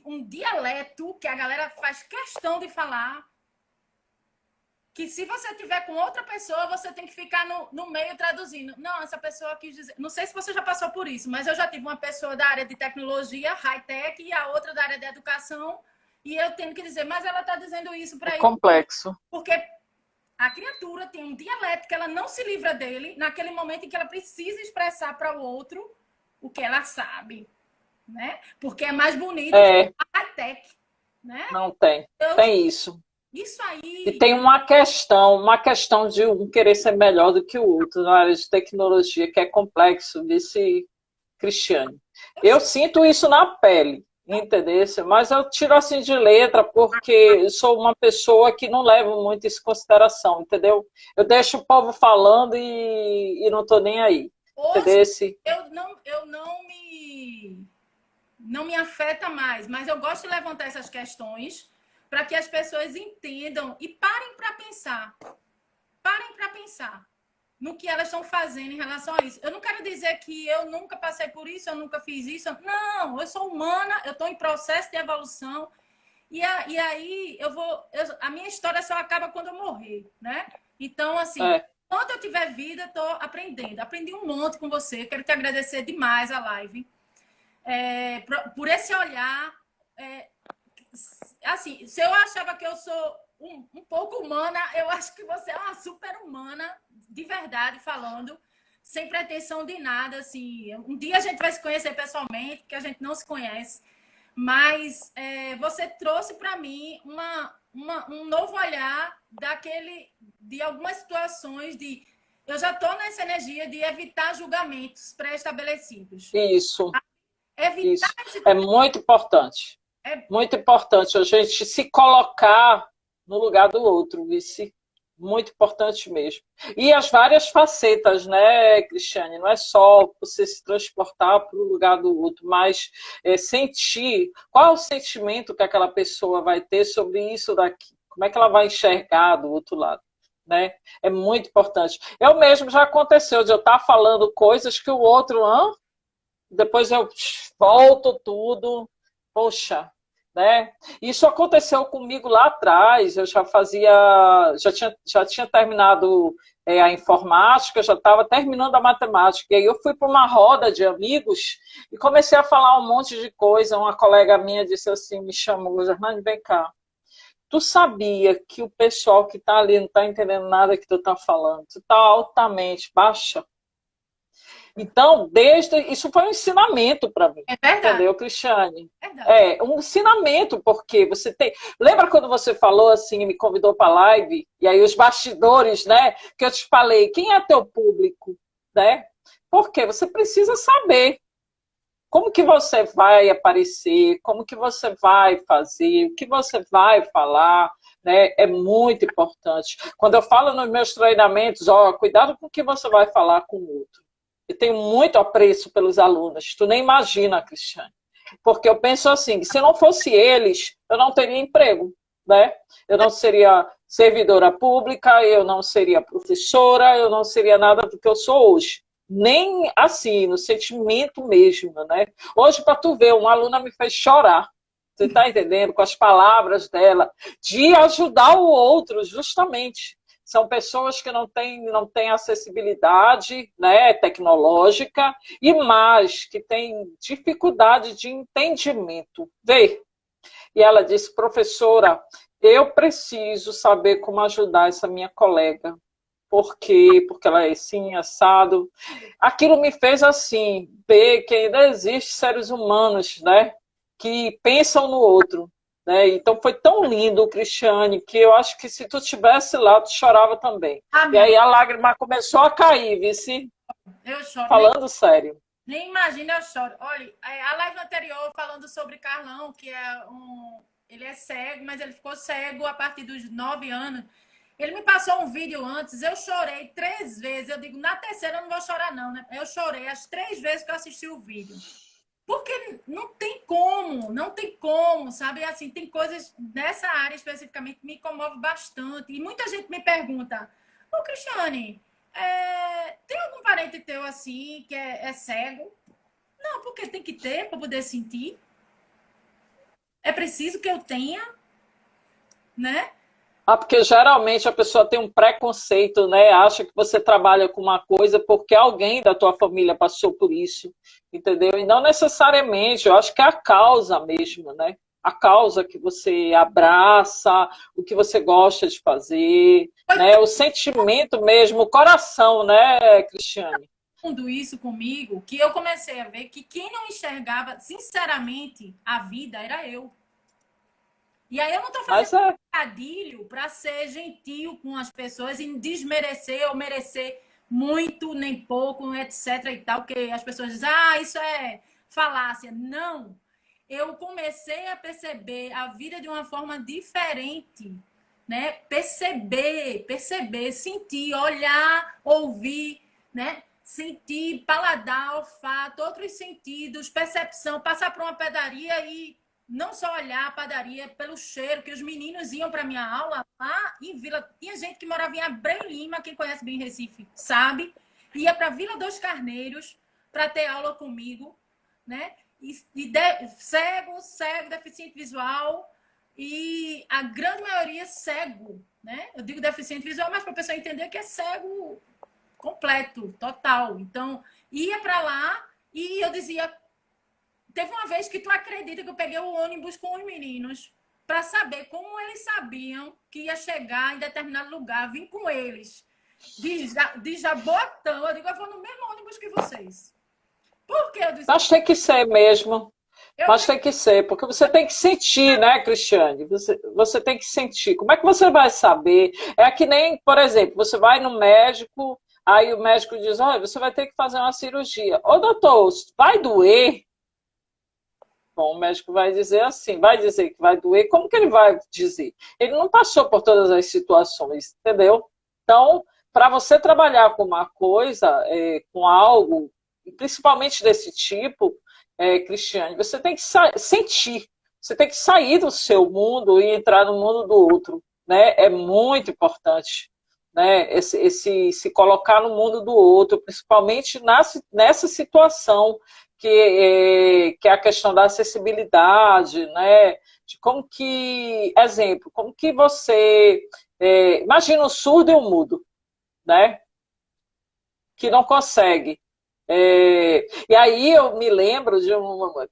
um dialeto que a galera faz questão de falar, que se você tiver com outra pessoa, você tem que ficar no meio traduzindo. Não, essa pessoa quis dizer... Não sei se você já passou por isso, mas eu já tive uma pessoa da área de tecnologia, high-tech, e a outra da área de educação, e eu tenho que dizer, mas ela está dizendo isso para ele. Complexo. Porque a criatura tem um dialeto que ela não se livra dele naquele momento em que ela precisa expressar para o outro o que ela sabe, né? Porque é mais bonito a high-tech, né? Não tem. Tem isso. Isso aí. E tem uma questão de um querer ser melhor do que o outro na área de tecnologia, que é complexo, disse Cristiane. Eu sinto isso na pele, entendeu? Mas eu tiro assim de letra, porque eu sou uma pessoa que não leva muito isso em consideração, entendeu? Eu deixo o povo falando e não tô nem aí. Hoje, não me afeta mais, mas eu gosto de levantar essas questões para que as pessoas entendam e parem para pensar. Parem para pensar no que elas estão fazendo em relação a isso. Eu não quero dizer que eu nunca passei por isso, eu nunca fiz isso. Não, eu sou humana, eu estou em processo de evolução. E aí a minha história só acaba quando eu morrer, né? Então, assim, enquanto eu tiver vida, estou aprendendo. Aprendi um monte com você. Quero te agradecer demais a live. Por esse olhar. Assim, se eu achava que eu sou um pouco humana, eu acho que você é uma super humana, de verdade, falando, sem pretensão de nada. Assim, um dia a gente vai se conhecer pessoalmente, que a gente não se conhece. Mas você trouxe para mim um novo olhar de algumas situações de... Eu já estou nessa energia de evitar julgamentos pré-estabelecidos. Isso. Evitar isso. É muito importante. Muito importante a gente se colocar no lugar do outro, vice. Muito importante mesmo. E as várias facetas, né, Cristiane? Não é só você se transportar para o lugar do outro, mas sentir qual é o sentimento que aquela pessoa vai ter sobre isso daqui. Como é que ela vai enxergar do outro lado, né? É muito importante. Eu mesmo já aconteceu de eu estar falando coisas que o outro, depois eu volto tudo. Poxa, né? Isso aconteceu comigo lá atrás. Eu já tinha terminado a informática, já estava terminando a matemática. E aí eu fui para uma roda de amigos e comecei a falar um monte de coisa. Uma colega minha disse assim, me chamou, Germane, vem cá. Tu sabia que o pessoal que está ali não está entendendo nada que tu está falando? Tu está altamente baixa. Então, isso foi um ensinamento para mim. É verdade. Entendeu, Cristiane? Um ensinamento, porque você tem... Lembra quando você falou assim, me convidou para a live, e aí os bastidores, né? Que eu te falei, quem é teu público? Né? Porque você precisa saber como que você vai aparecer, como que você vai fazer, o que você vai falar, né? É muito importante. Quando eu falo nos meus treinamentos, cuidado com o que você vai falar com o outro. Eu tenho muito apreço pelos alunos. Tu nem imagina, Cristiane. Porque eu penso assim, se não fosse eles, eu não teria emprego, né? Eu não seria servidora pública, eu não seria professora, eu não seria nada do que eu sou hoje, nem assim, no sentimento mesmo, né? Hoje, para tu ver, uma aluna me fez chorar, você está entendendo? Com as palavras dela, de ajudar o outro, justamente. São pessoas que não têm acessibilidade, né, tecnológica e mais, que têm dificuldade de entendimento. Vê, e ela disse, professora, eu preciso saber como ajudar essa minha colega. Por quê? Porque ela é assim, assado. Aquilo me fez assim, ver que ainda existem seres humanos, né? Que pensam no outro. Né? Então foi tão lindo, Cristiane, que eu acho que se tu estivesse lá, tu chorava também. E aí Amém. a lágrima começou a cair, vice, Eu choro. falando sério. Nem imagina, eu choro. Olha, a live anterior falando sobre Carlão, que é ele é cego, mas ele ficou cego a partir dos 9 anos. Ele me passou um vídeo antes, eu chorei 3 vezes. Eu digo, na terceira eu não vou chorar, não, né? Eu chorei as 3 vezes que eu assisti o vídeo. Porque não tem como, não tem como, sabe? Assim, tem coisas nessa área especificamente que me comovem bastante. E muita gente me pergunta, ô Cristiane, tem algum parente teu assim que é cego? Não, porque tem que ter para poder sentir. É preciso que eu tenha, né? Ah, porque geralmente a pessoa tem um preconceito, né? Acha que você trabalha com uma coisa porque alguém da tua família passou por isso, entendeu? E não necessariamente, eu acho que é a causa mesmo, né? A causa que você abraça, o que você gosta de fazer, Foi né? O sentimento mesmo, o coração, né, Cristiane? tudo isso comigo que eu comecei a ver que quem não enxergava, sinceramente, a vida era eu. E aí eu não estou fazendo Mas é, trocadilho para ser gentil com as pessoas e desmerecer ou merecer muito, nem pouco, etc. e tal, que as pessoas dizem, isso é falácia. Não. Eu comecei a perceber a vida de uma forma diferente, né? Perceber, sentir, olhar, ouvir, né? Sentir, paladar, olfato, outros sentidos, percepção, passar por uma padaria e não só olhar a padaria pelo cheiro, que os meninos iam para minha aula lá em Vila. Tinha gente que morava em Abreu Lima, quem conhece bem Recife sabe, ia para Vila dos Carneiros para ter aula comigo, né? Cego, deficiente visual, e a grande maioria cego, né? Eu digo deficiente visual, mas para a pessoa entender que é cego completo, total. Então, ia para lá e eu dizia, teve uma vez que tu acredita que eu peguei o ônibus com os meninos para saber como eles sabiam que ia chegar em determinado lugar, vim com eles. De Jabotão, eu digo, eu vou no mesmo ônibus que vocês. Por que eu disse? mas tem que ser mesmo. Eu, Mas tem que ser, porque você tem que sentir, né, Cristiane? Você tem que sentir. Como é que você vai saber? É que nem, por exemplo, você vai no médico, aí o médico diz, olha, você vai ter que fazer uma cirurgia. Ô, doutor, vai doer? Bom, o médico vai dizer assim, vai dizer que vai doer. Como que ele vai dizer? Ele não passou por todas as situações, entendeu? Então, para você trabalhar com uma coisa, com algo, principalmente desse tipo, Cristiane, você tem que sentir, você tem que sair do seu mundo e entrar no mundo do outro, né? É muito importante, né? Se colocar no mundo do outro, principalmente nessa situação que é a questão da acessibilidade, né? De como que, exemplo, como que você imagina um surdo e um mudo, né? Que não consegue. E aí eu me lembro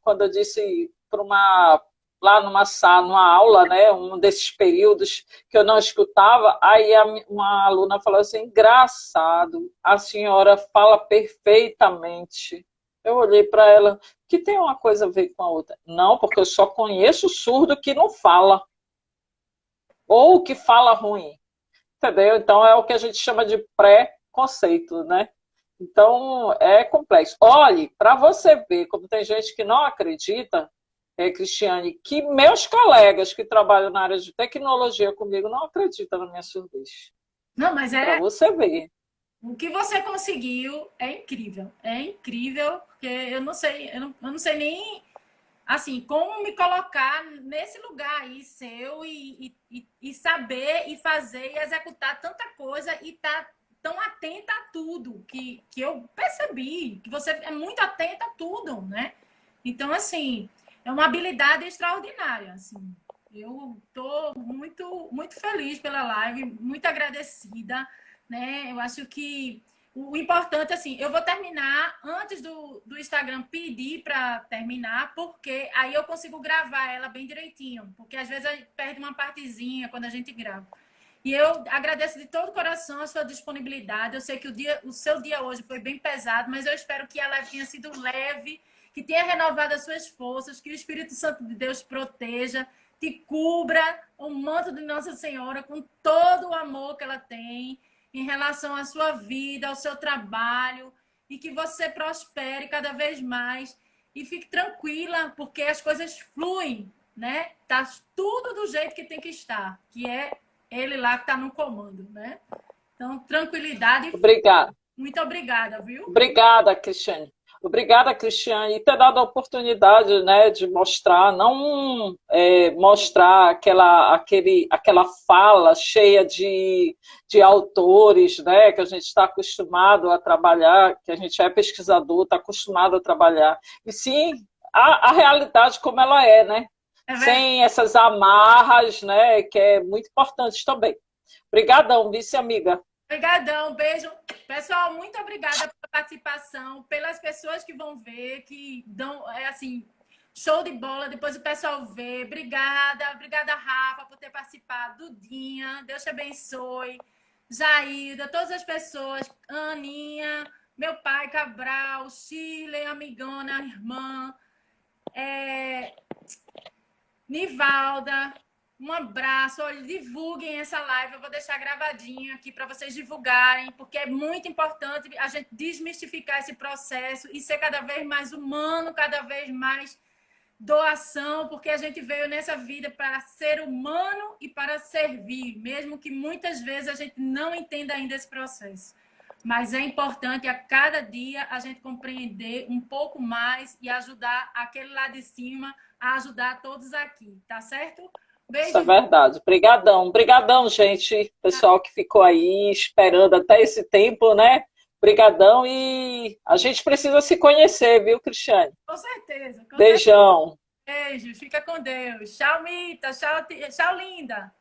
quando eu disse para lá numa sala, numa aula, né, um desses períodos que eu não escutava, aí uma aluna falou assim, engraçado, a senhora fala perfeitamente. Eu olhei para ela, que tem uma coisa a ver com a outra. Não, porque eu só conheço surdo que não fala, ou que fala ruim, entendeu? Então é o que a gente chama de pré-conceito, né? Então, é complexo. Olhe, para você ver como tem gente que não acredita, Cristiane, que meus colegas que trabalham na área de tecnologia comigo não acreditam na minha surdez. não, mas Para você ver. o que você conseguiu é incrível, porque eu não sei nem assim, como me colocar nesse lugar aí seu e saber e fazer e executar tanta coisa e tá tão atenta a tudo, que eu percebi, que você é muito atenta a tudo, né? Então, assim, é uma habilidade extraordinária, assim. Eu estou muito feliz pela live, muito agradecida, né? Eu acho que o importante, assim, eu vou terminar antes do Instagram pedir para terminar, porque aí eu consigo gravar ela bem direitinho, porque às vezes a gente perde uma partezinha quando a gente grava. E eu agradeço de todo o coração a sua disponibilidade. Eu sei que o seu dia hoje foi bem pesado, mas eu espero que a live tenha sido leve, que tenha renovado as suas forças, que o Espírito Santo de Deus proteja, te cubra o manto de Nossa Senhora com todo o amor que ela tem em relação à sua vida, ao seu trabalho, e que você prospere cada vez mais e fique tranquila, porque as coisas fluem, né? Tá tudo do jeito que tem que estar, que é ele lá que está no comando, né? Então, tranquilidade. Obrigada. Muito obrigada, viu? Obrigada, Cristiane. Obrigada, Cristiane, e ter dado a oportunidade, né, de mostrar, não mostrar aquela fala cheia de autores, né, que a gente está acostumado a trabalhar, que a gente é pesquisador, está acostumado a trabalhar, e sim a realidade como ela é, né? Sem essas amarras, né, que é muito importante também. Obrigadão, vice-amiga. Obrigadão, beijo. Pessoal, muito obrigada pela participação, pelas pessoas que vão ver, que dão, assim, show de bola, depois o pessoal vê. Obrigada, Rafa, por ter participado. Dudinha, Deus te abençoe. Jailda, todas as pessoas, Aninha, meu pai, Cabral, Shirley, amigona, irmã, Nivalda, um abraço. Olha, divulguem essa live. Eu vou deixar gravadinho aqui para vocês divulgarem, porque é muito importante a gente desmistificar esse processo e ser cada vez mais humano, cada vez mais doação, porque a gente veio nessa vida para ser humano e para servir, mesmo que muitas vezes a gente não entenda ainda esse processo. Mas é importante a cada dia a gente compreender um pouco mais e ajudar aquele lá de cima a ajudar todos aqui, tá certo? Beijo. Isso é verdade. Obrigadão. Obrigadão, gente. Pessoal que ficou aí esperando até esse tempo, né? Obrigadão. E a gente precisa se conhecer, viu, Cristiane? Com certeza. Beijão. Beijo. Fica com Deus. Tchau, Mita. Tchau, linda.